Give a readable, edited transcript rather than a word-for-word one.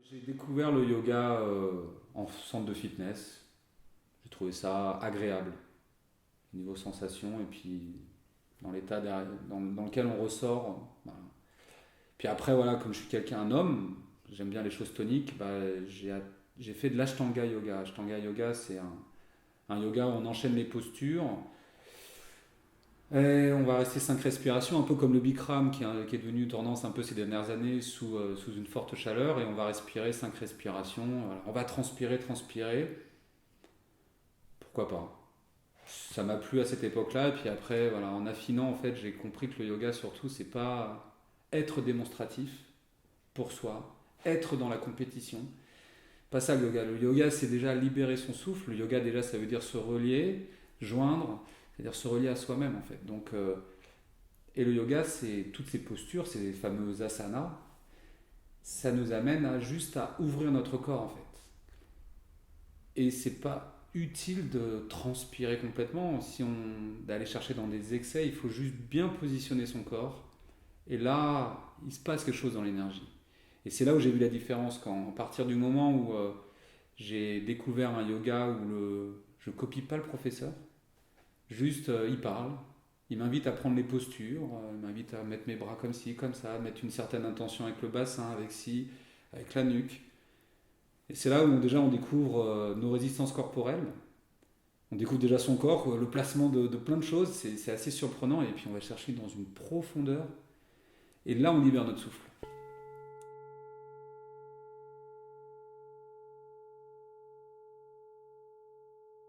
J'ai découvert le yoga en centre de fitness. J'ai trouvé ça agréable, niveau sensation, et puis dans l'état dans lequel on ressort. Voilà. Puis après, voilà, comme je suis quelqu'un, un homme, j'aime bien les choses toniques, bah, j'ai fait de l'Ashtanga yoga. Ashtanga yoga, c'est un yoga où on enchaîne les postures. Et on va rester 5 respirations, un peu comme le Bikram qui est devenu tendance un peu ces dernières années sous une forte chaleur. Et on va respirer 5 respirations. Voilà. On va transpirer, transpirer. Pourquoi pas? Ça m'a plu à cette époque-là. Et puis après, voilà, en affinant, en fait, j'ai compris que le yoga, surtout, c'est pas être démonstratif pour soi, être dans la compétition. Pas ça le yoga. Le yoga, c'est déjà libérer son souffle. Le yoga, déjà, ça veut dire se relier, joindre, c'est-à-dire se relier à soi-même, en fait. Et le yoga, c'est toutes ces postures, ces fameux asanas, ça nous amène juste à ouvrir notre corps, en fait. Et c'est pas utile de transpirer complètement. Si on d'aller chercher dans des excès, il faut juste bien positionner son corps. Et là, il se passe quelque chose dans l'énergie. Et c'est là où j'ai vu la différence quand, à partir du moment où j'ai découvert un yoga où je copie pas le professeur, juste il parle, il m'invite à prendre les postures, il m'invite à mettre mes bras comme ci, comme ça, à mettre une certaine intention avec le bassin, avec ci, avec la nuque. Et c'est là où déjà on découvre nos résistances corporelles, on découvre déjà son corps, le placement de plein de choses, c'est assez surprenant et puis on va chercher dans une profondeur et là on libère notre souffle.